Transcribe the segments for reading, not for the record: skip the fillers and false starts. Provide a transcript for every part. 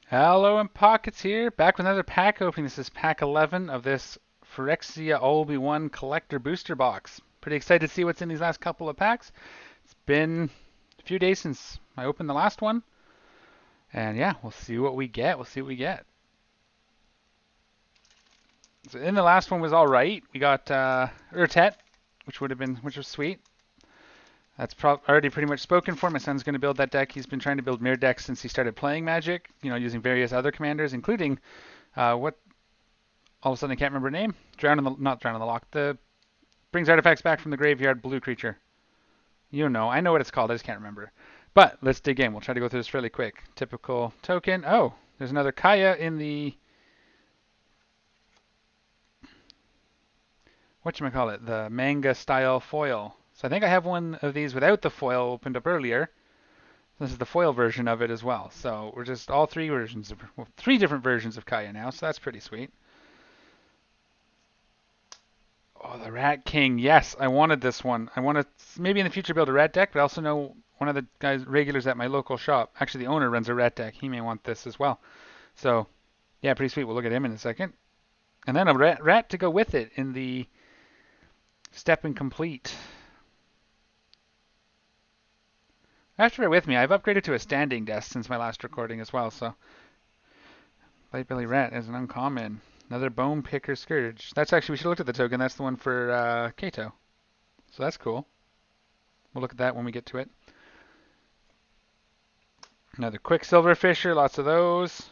Hello and Pockets here, back with another pack opening. This is pack 11 of this Phyrexia Obi-Wan Collector Booster Box. Pretty excited to see what's in these last couple of packs. It's been a few days since I opened the last one, and yeah, we'll see what we get. So in the last one was all right. We got Urtet, which was sweet. That's already pretty much spoken for. My son's going to build that deck. He's been trying to build Mirror decks since he started playing Magic. Using various other commanders, including what all of a sudden I can't remember her name. Not Drown in the Loch. The brings artifacts back from the graveyard blue creature. I know what it's called. I just can't remember. But let's dig in. We'll try to go through this fairly quick. Typical token. Oh, there's another Kaya in the whatchamacallit, the manga style foil. So I think I have one of these without the foil opened up earlier. This is the foil version of it as well. So we're just all three different versions of Kaya now. So that's pretty sweet. Oh, the Rat King. Yes, I wanted this one. I want to maybe in the future build a rat deck, but I also know one of the guys regulars at my local shop. Actually, the owner runs a rat deck. He may want this as well. So, yeah, pretty sweet. We'll look at him in a second. And then a rat to go with it in the Step and Complete. After bear with me, I've upgraded to a standing desk since my last recording as well. So, Light Belly Rat is an uncommon. Another Bone Picker Scourge. That's actually, we should look at the token. That's the one for Kato. So that's cool. We'll look at that when we get to it. Another Quicksilver Fisher, lots of those.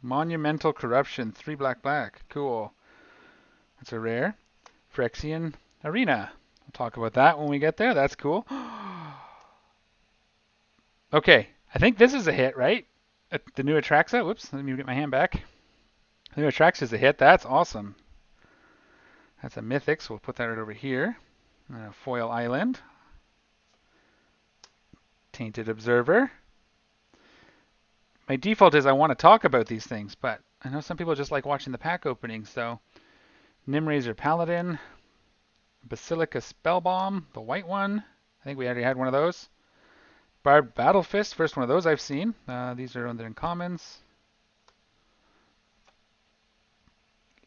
Monumental Corruption, 3 black black. Cool. That's a rare. Phyrexian Arena. We'll talk about that when we get there. That's cool. Okay, I think this is a hit, right? The new Atraxa. Whoops, let me get my hand back. The new Atraxa is a hit. That's awesome. That's a Mythic, so we'll put that right over here. Foil Island. Tainted Observer. My default is I want to talk about these things, but I know some people just like watching the pack opening, so Nimrazor Paladin, Basilica Spellbomb, the white one. I think we already had one of those. Barbed Battle Fist, first one of those I've seen. These are under uncommons.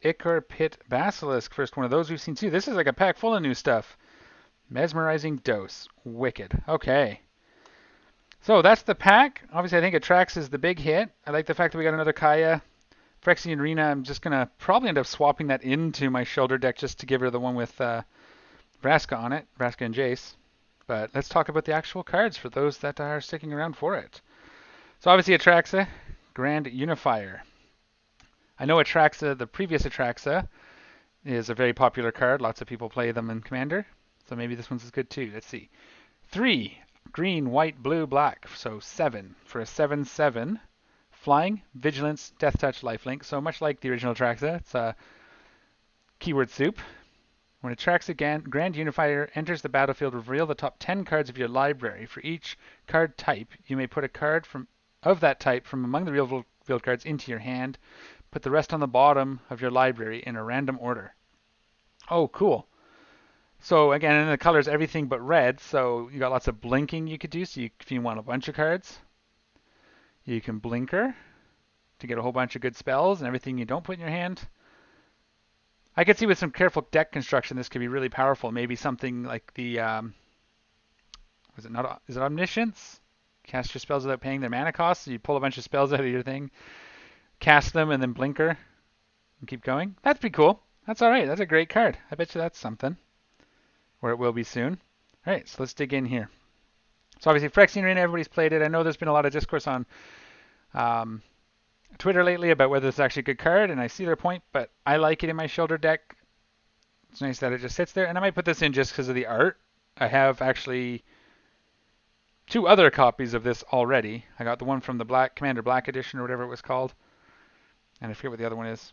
Ichor Pit Basilisk, first one of those we've seen too. This is like a pack full of new stuff. Mesmerizing Dose, wicked. Okay. So that's the pack. Obviously, I think Atrax is the big hit. I like the fact that we got another Kaya. Phyrexian Arena, I'm just going to probably end up swapping that into my shoulder deck just to give her the one with Vraska on it, Vraska and Jace. But let's talk about the actual cards for those that are sticking around for it. So obviously Atraxa, Grand Unifier. I know Atraxa, the previous Atraxa, is a very popular card. Lots of people play them in Commander. So maybe this one's as good too. Let's see. 3 green, white, blue, black. So 7 for a 7/7. Flying, Vigilance, Death Touch, Lifelink. So much like the original Atraxa, it's a keyword soup. When Atraxa Grand Unifier enters the battlefield, reveal the top 10 cards of your library. For each card type, you may put a card of that type from among the real field cards into your hand. Put the rest on the bottom of your library in a random order. Oh, cool. So again, in the colors, everything but red. So you got lots of blinking you could do. So if you want a bunch of cards, you can blinker to get a whole bunch of good spells and everything you don't put in your hand. I could see with some careful deck construction, this could be really powerful. Maybe something like the is it Omniscience? Cast your spells without paying their mana cost. So you pull a bunch of spells out of your thing, cast them, and then blinker and keep going. That'd be cool. That's all right. That's a great card. I bet you that's something. Or it will be soon. All right, so let's dig in here. So obviously, Phyrexian Arena, everybody's played it. I know there's been a lot of discourse on Twitter lately about whether it's actually a good card, and I see their point, but I like it in my shoulder deck. It's nice that it just sits there, and I might put this in just because of the art. I have actually 2 other copies of this already. I got the one from the Commander Black Edition or whatever it was called, and I forget what the other one is.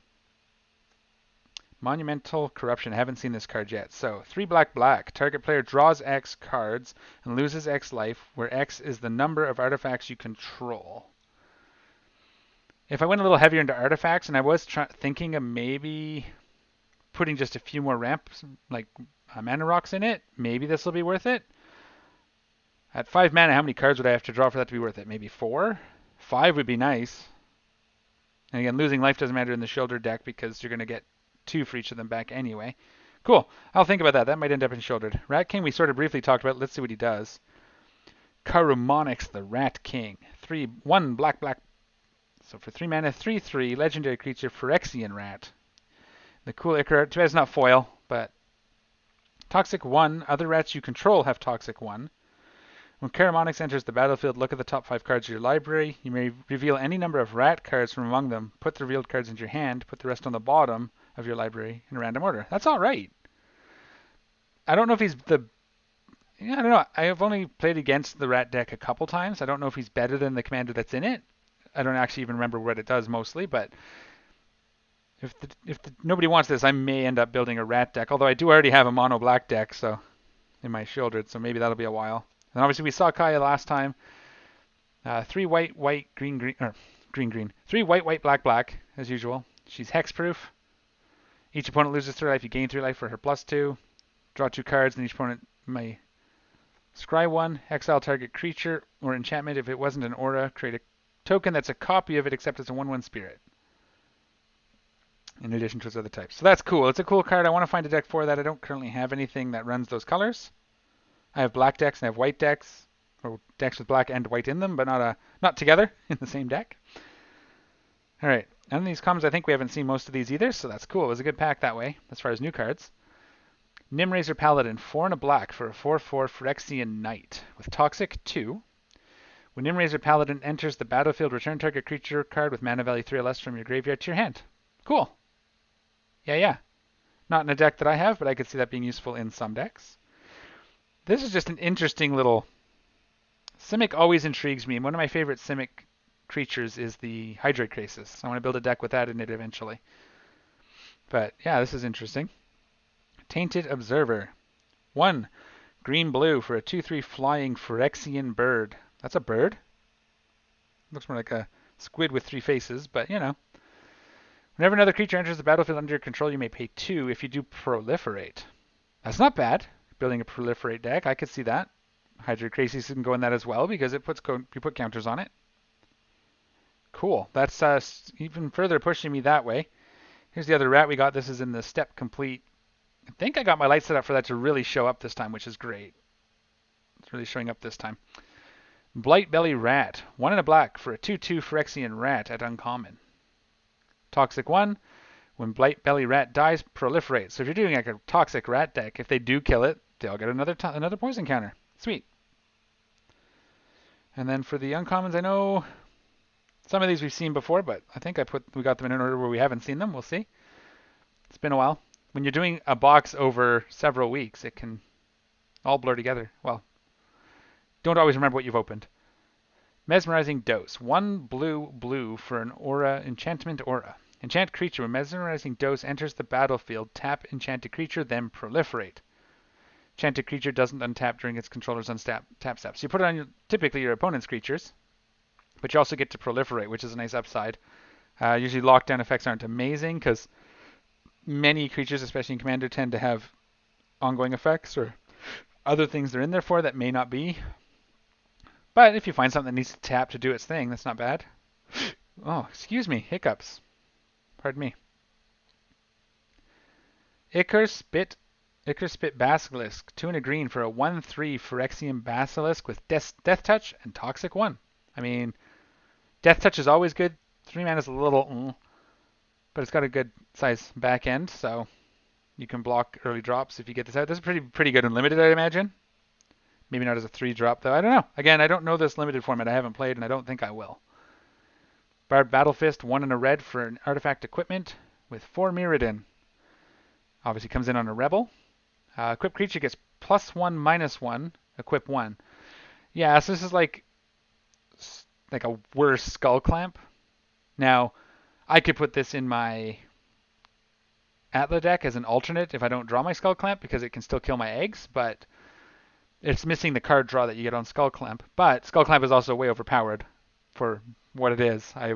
Monumental Corruption. I haven't seen this card yet. So 3 black black. Target player draws X cards and loses X life, where X is the number of artifacts you control. If I went a little heavier into artifacts, and I was thinking of maybe putting just a few more ramps, like mana rocks in it, maybe this will be worth it. At 5 mana, how many cards would I have to draw for that to be worth it? Maybe 4? 5 would be nice. And again, losing life doesn't matter in the shoulder deck because you're going to get 2 for each of them back anyway. Cool. I'll think about that. That might end up in shouldered. Rat King we sort of briefly talked about. Let's see what he does. Karumonix the Rat King. 1 black black. So for 3 mana, 3/3 legendary creature Phyrexian Rat. The cool Icar. Too bad it's not foil, but Toxic 1. Other rats you control have Toxic 1. When Karumonix enters the battlefield, look at the top 5 cards of your library. You may reveal any number of rat cards from among them. Put the revealed cards into your hand. Put the rest on the bottom of your library in random order. That's all right. I don't know if he's the... Yeah, I don't know. I have only played against the rat deck a couple times. I don't know if he's better than the commander that's in it. I don't actually even remember what it does mostly, but if nobody wants this, I may end up building a rat deck. Although I do already have a mono black deck, so in my shouldered, so maybe that'll be a while. And obviously we saw Kaya last time. 3 white, white, green, green, or green, green. 3 white, white, black, black, as usual. She's hexproof. Each opponent loses 3 life. You gain 3 life for her +2. Draw 2 cards, and each opponent may scry 1, exile target creature or enchantment. If it wasn't an aura, create a token that's a copy of it except it's a 1/1 spirit. In addition to its other types. So that's cool. It's a cool card. I want to find a deck for that. I don't currently have anything that runs those colors. I have black decks and I have white decks, or decks with black and white in them, but not together in the same deck. All right. None of these commons, I think we haven't seen most of these either, so that's cool. It was a good pack that way, as far as new cards. Nimraiser Paladin, 4 and a black for a 4/4 Phyrexian Knight with Toxic 2. When Nimraiser Paladin enters the battlefield, return target creature card with mana value 3 or less from your graveyard to your hand. Cool. Yeah. Not in a deck that I have, but I could see that being useful in some decks. This is just an interesting little... Simic always intrigues me, and one of my favorite Simic creatures is the Hydroid Krasis. I want to build a deck with that in it eventually. But yeah, this is interesting. Tainted Observer. 1 green-blue for a 2/3 flying Phyrexian bird. That's a bird? Looks more like a squid with 3 faces, but you know. Whenever another creature enters the battlefield under your control, you may pay 2 if you do proliferate. That's not bad. Building a proliferate deck, I could see that. Hydroid Krasis can go in that as well because it you put counters on it. Cool. That's even further pushing me that way. Here's the other rat we got. This is in the step complete. I think I got my light set up for that to really show up this time, which is great. It's really showing up this time. Blightbelly Rat. 1 and a black for a 2/2 Phyrexian Rat at uncommon. Toxic 1. When Blightbelly Rat dies, proliferate. So if you're doing like a toxic rat deck, if they do kill it, they'll get another poison counter. Sweet. And then for the uncommons, I know some of these we've seen before, but I think we got them in an order where we haven't seen them. We'll see. It's been a while. When you're doing a box over several weeks, it can all blur together. Well, don't always remember what you've opened. Mesmerizing Dose. 1 blue for an aura, enchantment aura. Enchant creature. When Mesmerizing Dose enters the battlefield, tap enchanted creature, then proliferate. Enchanted creature doesn't untap during its controller's tap step. So you put it on typically your opponent's creatures, but you also get to proliferate, which is a nice upside. Usually lockdown effects aren't amazing because many creatures, especially in Commander, tend to have ongoing effects or other things they're in there for that may not be. But if you find something that needs to tap to do its thing, that's not bad. Oh, excuse me, hiccups. Pardon me. Icar Spit Basilisk. 2 and a green for a 1/3 Phyrexian Basilisk with Death Touch and Toxic 1. I mean, Death Touch is always good. 3 mana is a little... but it's got a good size back end, so you can block early drops if you get this out. This is pretty good and limited, I imagine. Maybe not as a 3-drop, though. I don't know. Again, I don't know this limited format. I haven't played, and I don't think I will. Bard Battlefist, 1 and a red for an artifact equipment with 4 Mirrodin. Obviously comes in on a rebel. Equip creature gets +1/-1, equip 1. Yeah, so this is like a worse Skull Clamp. Now, I could put this in my Atla deck as an alternate if I don't draw my Skull Clamp because it can still kill my eggs, but it's missing the card draw that you get on Skull Clamp. But Skull Clamp is also way overpowered for what it is, I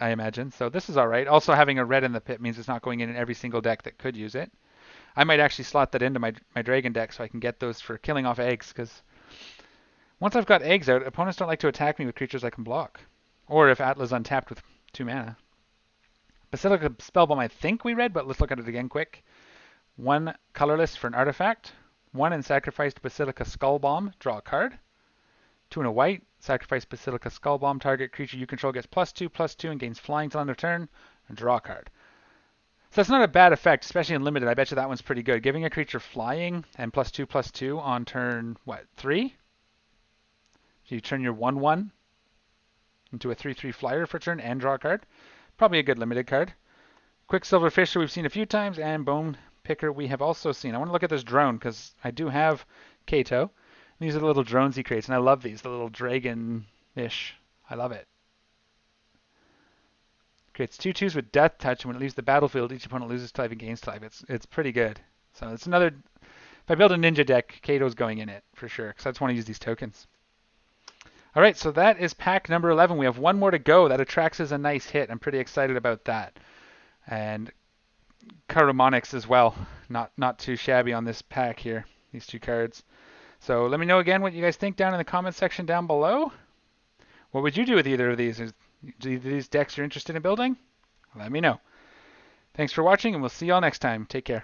imagine. So this is alright. Also, having a red in the pit means it's not going in every single deck that could use it. I might actually slot that into my Dragon deck so I can get those for killing off eggs, because once I've got eggs out, opponents don't like to attack me with creatures I can block. Or if Atla's untapped with 2 mana. Basilica Spellbomb I think we read, but let's look at it again quick. 1 colorless for an artifact. 1 and sacrificed Basilica Skullbomb, draw a card. 2 and a white, sacrifice Basilica Skullbomb, target creature you control gets +2/+2 and gains flying till end of turn, and draw a card. So that's not a bad effect, especially in limited. I bet you that one's pretty good. Giving a creature flying and +2/+2 on turn, 3? So you turn your 1/1 into a 3/3 flyer for turn and draw a card. Probably a good limited card. Quicksilver Fisher we've seen a few times, and Bone Picker we have also seen. I want to look at this drone because I do have Kato. These are the little drones he creates, and I love these, the little dragon-ish. I love it. Creates 2/2s with Death Touch, and when it leaves the battlefield, each opponent loses type and gains type. It's pretty good. So it's another. If I build a ninja deck, Kato's going in it for sure, because I just want to use these tokens. All right, so that is pack number 11. We have one more to go. That Attrax is a nice hit. I'm pretty excited about that. And Karamonyx as well. Not too shabby on this pack here, these 2 cards. So let me know again what you guys think down in the comments section down below. What would you do with either of these? Is these decks you're interested in building? Let me know. Thanks for watching, and we'll see y'all next time. Take care.